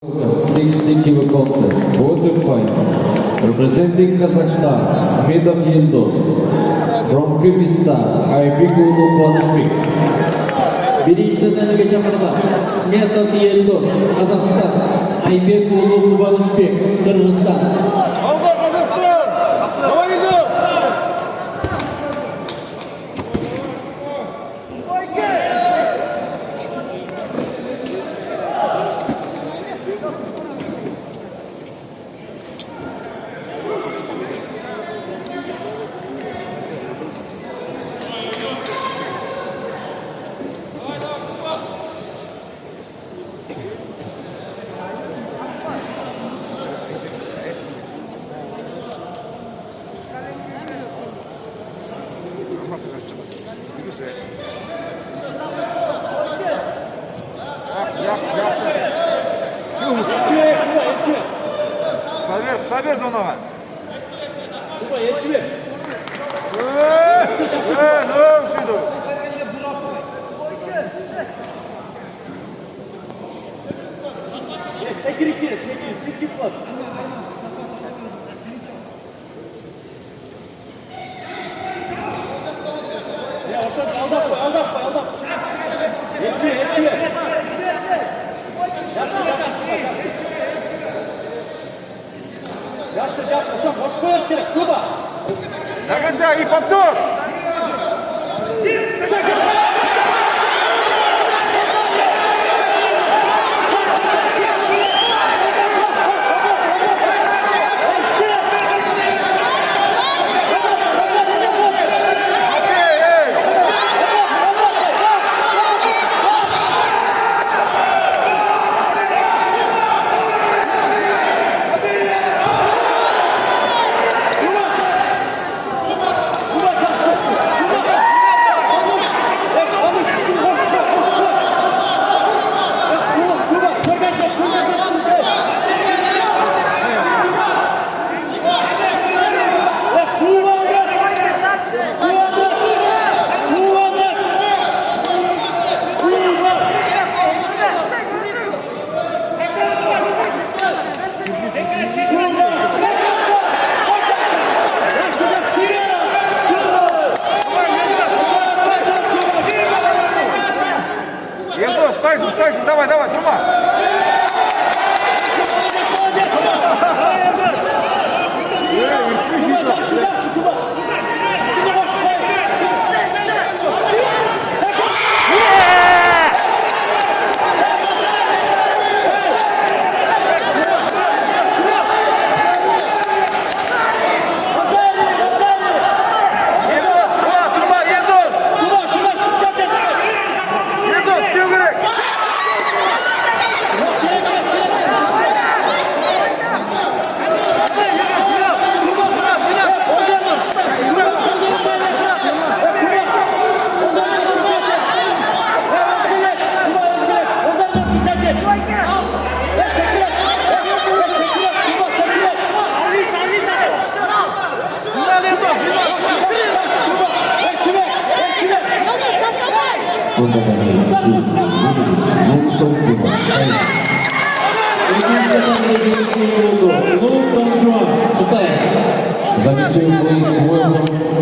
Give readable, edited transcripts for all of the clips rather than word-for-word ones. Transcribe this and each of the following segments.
60 kilo contest, quarterfinal, representing Kazakhstan, Smedov Yildoz, from Kyrgyzstan, Aybekulu Quvonishbek. Birinchi tanlovga chaqirilgan Smedov Yildoz, Qozog'iston, Aybekulu Quvonishbek, Qirg'iziston. Alba Qozog'iston! Hava Yildoz! Sabir zonaga. Ne oldu? До конца и повтор! Стойся, давай, Трума!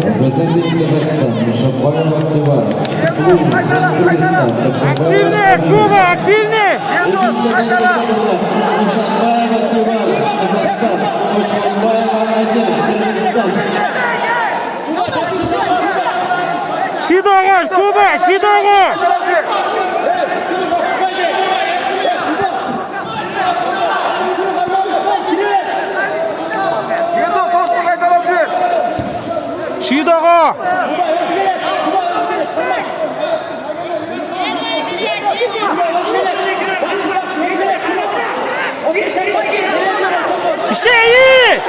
Representing Kazakhstan, Nushabaeva Sevara. Активнее, Куба, активнее! Nushabaeva Sevara, Qozog'iston, Qo'chqorboyeva Madina, Qirg'iziston. Shidog'och, Kuba, Shidog'och! Shidog'och! İşte iyi!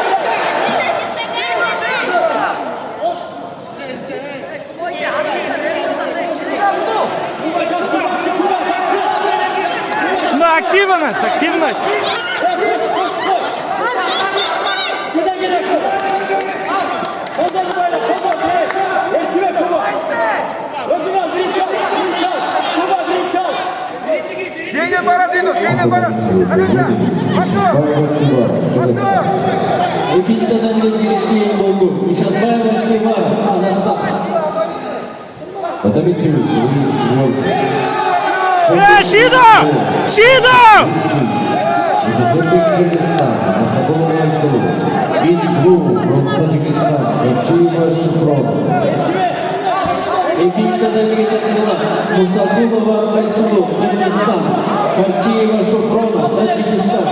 Şunda активность! Деньги Бородинов! Шабаева Севара, Казахстан. İkinci tadımda giriştiği oldu. Dushanbayeva Sevara, Kazakistan. Подавитель Луис Вольт. Shido! Shido! Representing Kyrgyzstan, Nasabulova Aysulova. In blue from Tajikistan, Gavchiyeva Shukhrona. İkinci tadımda geçenler. Musabulova Aysulov, Kırgızistan. Kavchiyeva Shukhrona, Tacikistan.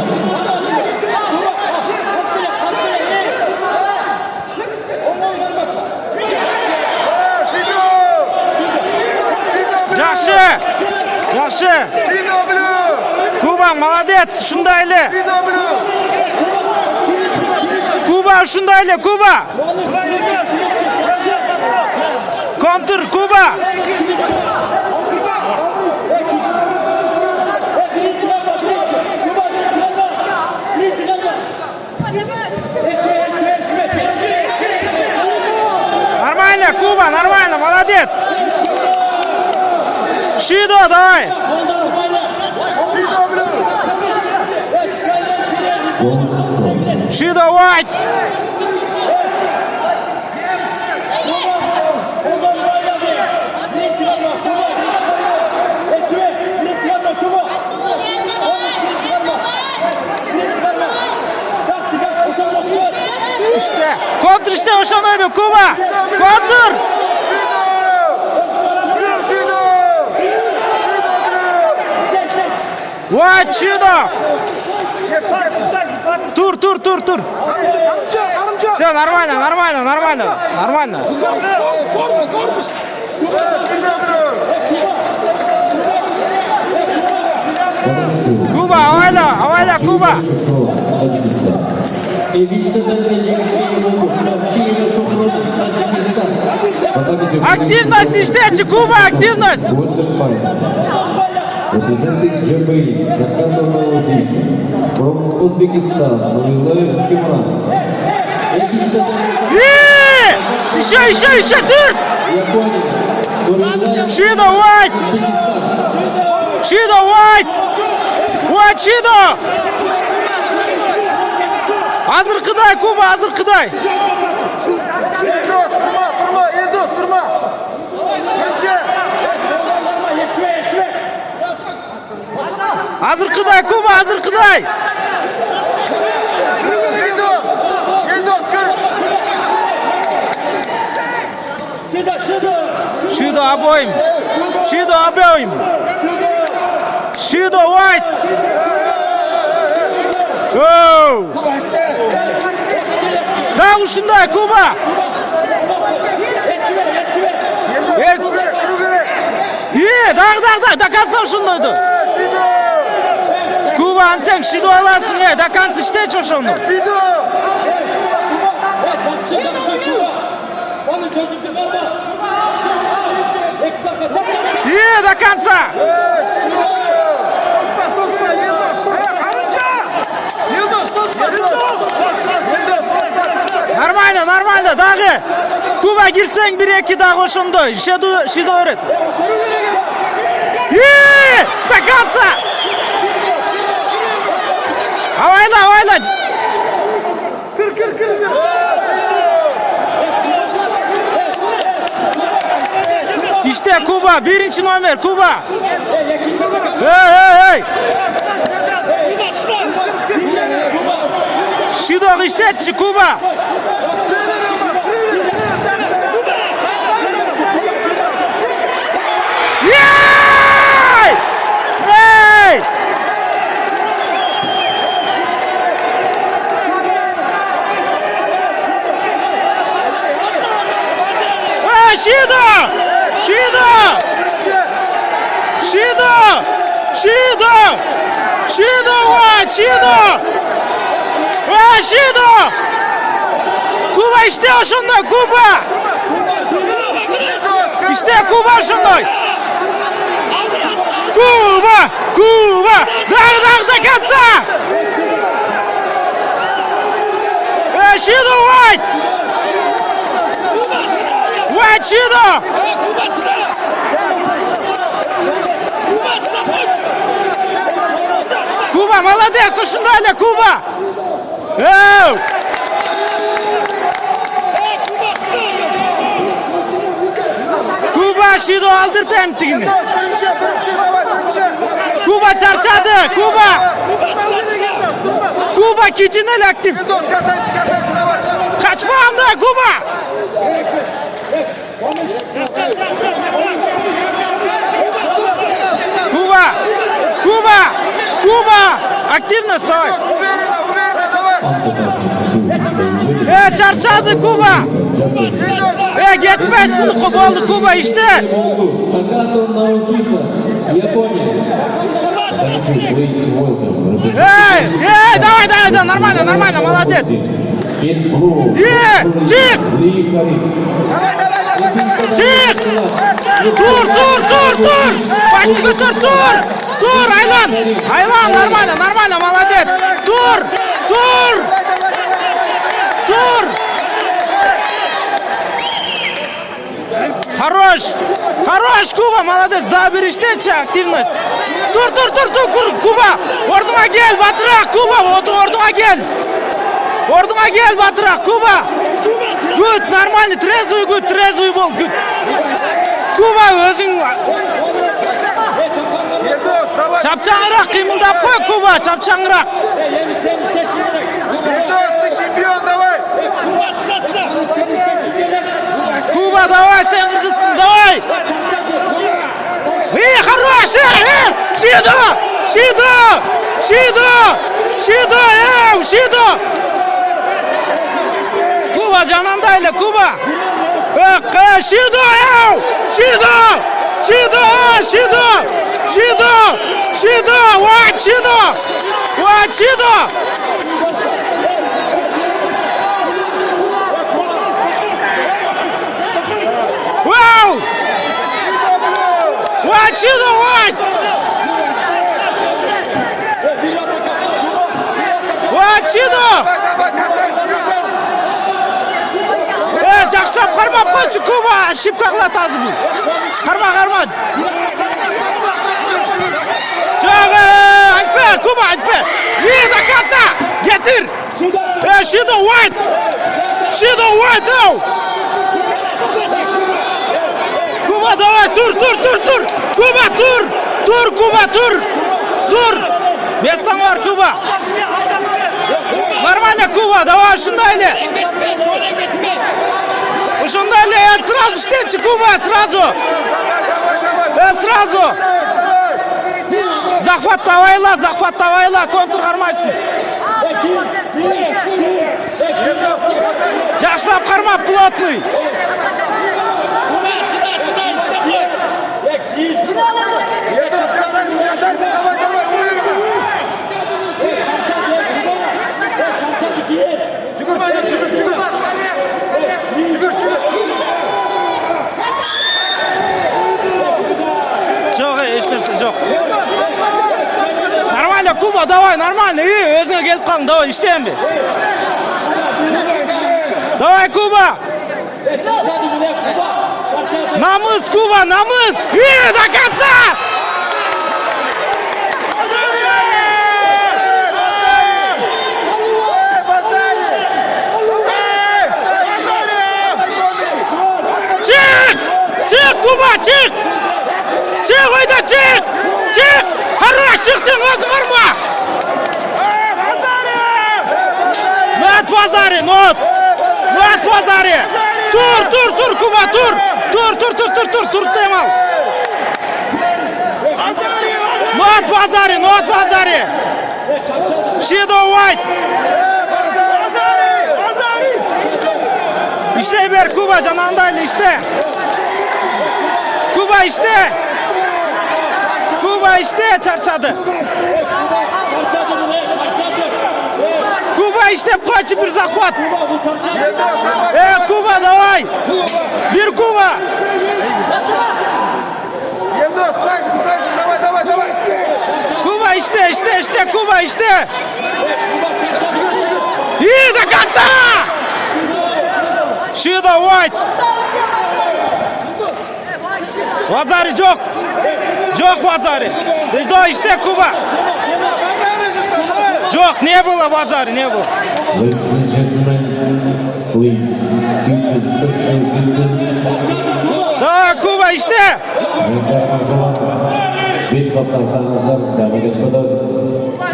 Yaxshi! Yaxshi! Kuba, молодец! Shundayli! Kuba, shundayli, Kuba! Kontur, Kuba! Нормально, Kuba, нормально, молодец! Shido, давай! Golden score. Shido, white! İşte, kontr işte oşanaydı, Kuba! Kontr! White, Shido! Тур. Все, нормально. Подавитель Kuba, avayla, Kuba! Шукhrона, Таджикистан. İkinci tadımda giriştiği oldu. Kavchiyeva Shukhrona, Tacikistan. Подавитель Активность иштечи, Kuba, активность! Quarter final. Representing Germany, Dakar Malazisi. From Uzbekistan, Nurilayev Kimran. İkinci tadımda Еще, Türk! Japonya. Nurilayev, Shido, white! Uzbekistan. Shido, white! White, Shido! Hazır kıday, Kuba, hazır kıday! Hazır kıday, Kuba, hazır kıday! Shido, обоим! Shido, white! Оу! Да, ушундай, Kuba! Даг, до конца ушундойду! Kuba, ансең Shido аласың, до конца иштечи ошону! До конца! Нормально, дагы! Kuba кирсең 1-2 дагы ошондой, Shido өрөт! До конца! Авайла! İşte Kuba, 1. номер, Kuba! Hey! Shido işletçi, Kuba! Hey! Shido! Kuba işte ошондой, Kuba! İşte Kuba ошондой! Kuba! Даг, до конца! Shido, white! Shido! Kuba, молодец, ушundayla Kuba. Ey! Kuba Shido aldır temtigini. Kuba çarçadı, Kuba. Kuba kiçinel aktif. Kaç puanda Kuba? Kuba, Kuba, Kuba. Активно стой. Çarçadı Kuba. Gitme, Kuba oldu Kuba işte. Oldu. Takato Naohisa, Japonya. Давай, нормально, молодец. Çık. Çık. Dur. Başını götür, dur. Dur, Aylan, нормально, молодец. Dur. Хорош, Kuba, молодец. Daha bir işte активность. Dur, Kuba. Orduna gel, batırak, Kuba. Orduna gel. Batırak, Kuba. Good, нормально, трезвый бол, good. Kuba özün çapçаңырақ қимылдап қой, Kuba, çapçаңырақ. Kuba, давай, sen kırgızsın, давай. Хорош, Shido. Kuba, canandayla, Kuba. Shido. What, Shido. Wow. What, Shido, what? What, Shido. Жақсылап қармап қойшы, Kuba, шипка қылатазы бұл. Қарма. Жоқ, айтпе, Kuba, айтпе. До конца, getir. Shido, white, ау. Kuba, давай, тур. Kuba, тур. Бестан var, Kuba. Нормально, Kuba, давай, ушundayla. Сразу штечи, Kuba, сразу. Захваттавайла, контр қармайсың. Жақшылап қарма, плотный. Жоқ. Нормально, Kuba, давай, нормально. Өзіңе келіп қалың, давай, іштен бе. Давай, Kuba. Намыс, Kuba, намыс. До конца. Çık, Kuba, çık. Çık. Хорош, çıktın, özün vurma. Not Vazari. Dur, Kuba, dur. Dur, Temal. Not Vazari. Shido White. İşte ver Kuba, canandayla işte. Kuba işte çarçadı. Kuba işte kaçı bir захват. Kuba, давай. Bir Kuba. Kuba işte Kuba işte. İyi de katta. Shido White. Vazari yok. Vazari. İşte Kuba. Yok, ne было базар, не было. Ladies and gentlemen, please keep the social distance. Давай, Куба, işte. Бит хлоптартаңыздар, дамы и господа.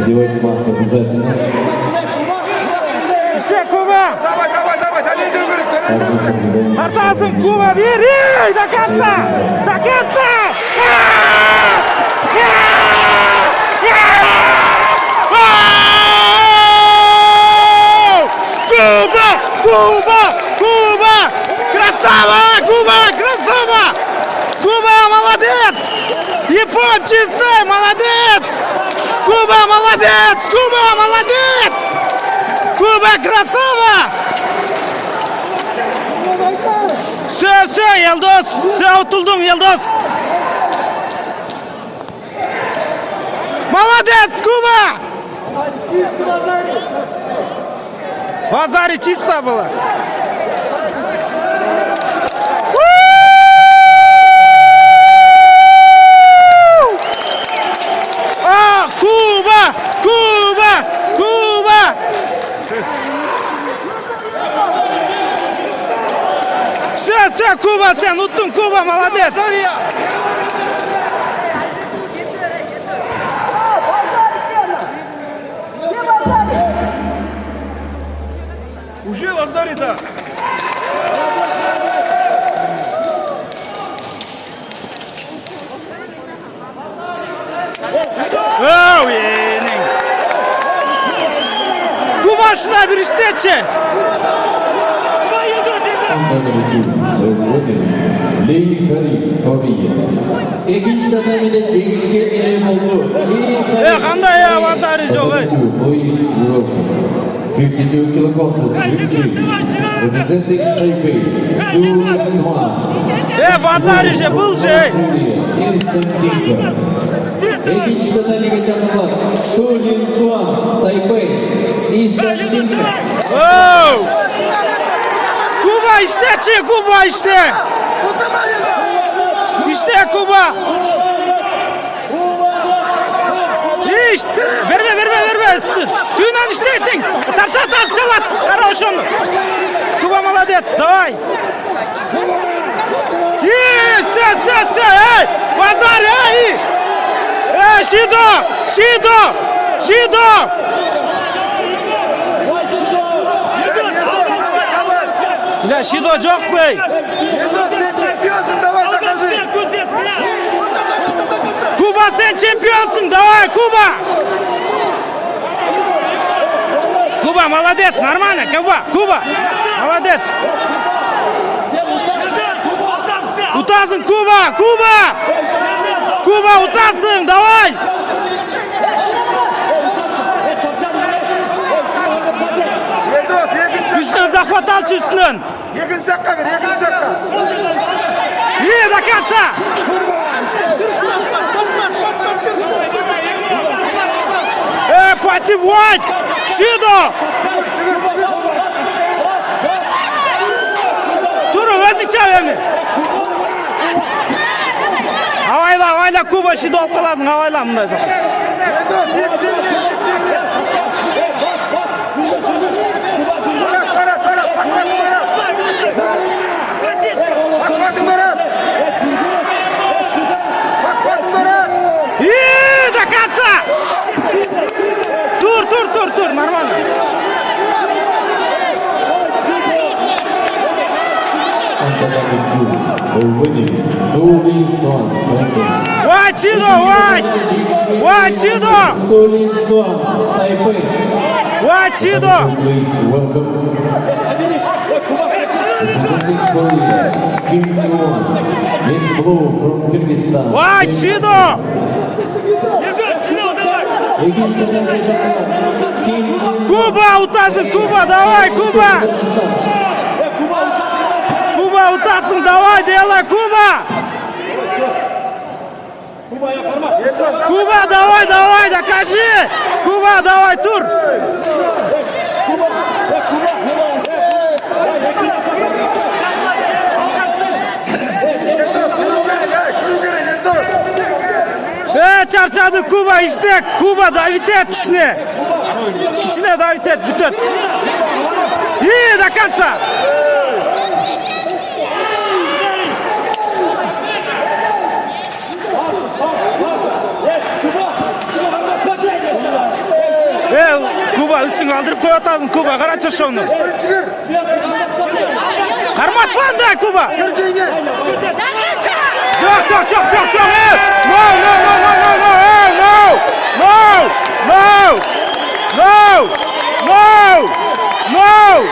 Надевайте маску обязательно. İşte Куба. Также соблюдайте Тартасың, Куба, бери, до конца. До конца. Куба, Куба, Куба. Красава, Куба, красава. Куба, молодец. Япон чистый, молодец. Куба, молодец. Куба, молодец. Куба, красава. Все, Елдос. Все, отылдың, Елдос. Молодец, Куба. Базаре чисто было. Куба! Куба! Куба! Все, Куба, sen unuttun Kuba, молодец! Уже Лазарита. Оу, yeğenim. Kuba şuna bir isteçe. Lee Hari Korea. Екінші татамиде жеңішке ие болды. Qanday ya Bazarı yok. Boys Europe. 52 kilograms victory. Representing Taipei, Su Swan. Bazarı bu şey. Korea, Instant Tinker. Екінші татамиге чакырылат. Су Лин Суан, Тайпей, Истон Тинкер. Оу! Kuba işte, Kuba işte. İşte Kuba. İşte. Verme. Düğünden iştesin. Tart çalat. Хорош onu. Kuba молодец. Давай. Все. Эй, Базар, эй. Şido. Ya Şido yok bey. Sen çempiyonsun, давай докажи. Kuba sen çempiyonsun. Давай, Kuba. Kuba молодец, нормально, Kuba. Молодец. Utasın Kuba. Kuba utasın, давай. Ердос, екінші Üstüne захват al üstünden. екінші жаққа кір, екінші жаққа. İyi de kaçsa. Пассивать. Şido. Durun, özün çevemi. Havayla Kuba Şido alıp kalasın, havayla bunday zaman. Ердос, екінші. Барат, Бақватың Барат. İyi de kaçsa. Dur, нормально. Вай, Şido, вай, Şido. Су Лин Суан, Тайпей. Вай, Şido. Please welcome. Representing Korea, Kim Yoon. In blue from Kyrgyzstan. Вай, Şido. Екінші татамиге чакырылат. Ким Ин Kuba utasın, Kuba, давай, Kuba. Kuba utasın, давай, делай, Kuba. Kuba, давай, докажи. Kuba, давай, тур. Ердос, Çarçadı Kuba işte. Kuba David et güçlü. İçine davet et, bütün. İyi до конца. Kuba üstüne aldırıp koyatadın Kuba, karaça şonu. Birinci gir. Karmatman da Kuba. Gireceğine. Çok. No.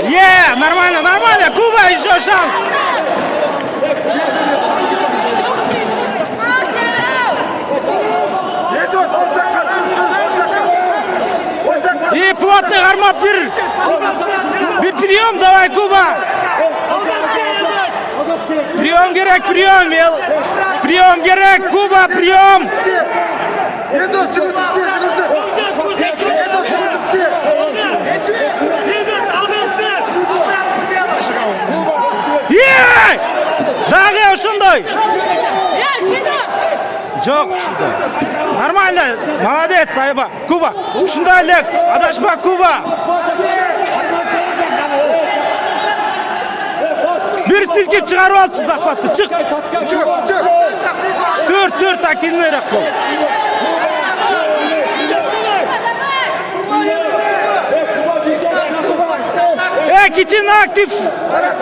Yeah, нормально. Kuba, еще шанс. Yedot, Osaka. И плотный гармат bir прием давай, Kuba. Прием gerek, прием gerek, Kuba, прием. Yedot, çıkıntı. Yedot, çıkıntı. Ей! Дағы ошондой. Жоқ, нормально, молодец, Айба. Kuba, ушундай элек, адашпа, Kuba. Bir silkip çıkarıp alçı захватты, çık. Dört, активныйраак бол. Кичине актив. Berat.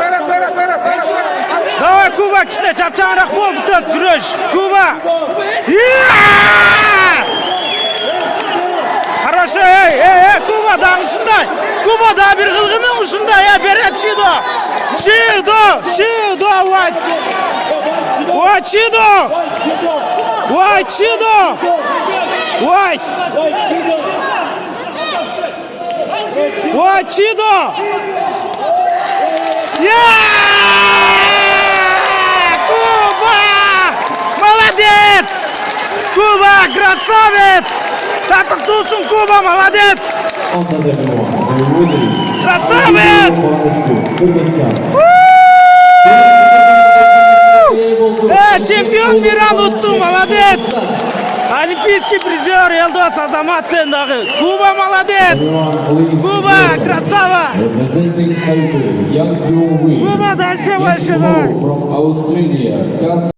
Давай, Kuba, кичине чапчаңыраак бол, бүтөт күрөш. Kuba. Хорошо, Kuba, дагы ушундай. Kuba, дагы бир кылгының ушундай, берет Чидо. Чидо, Ой, Чидо. Kuba! Молодец! Kuba, красавец! Татыктуусуң, Kuba, молодец! Onda da bir Красавец! Чемпион мира утту, молодец! Олимпийский призер Елдос Азамат сен дагы. Kuba, молодец! Kuba, красава! Representing Taipei, Yang Kyung-wee. Kuba, дальше, давай! From Australia,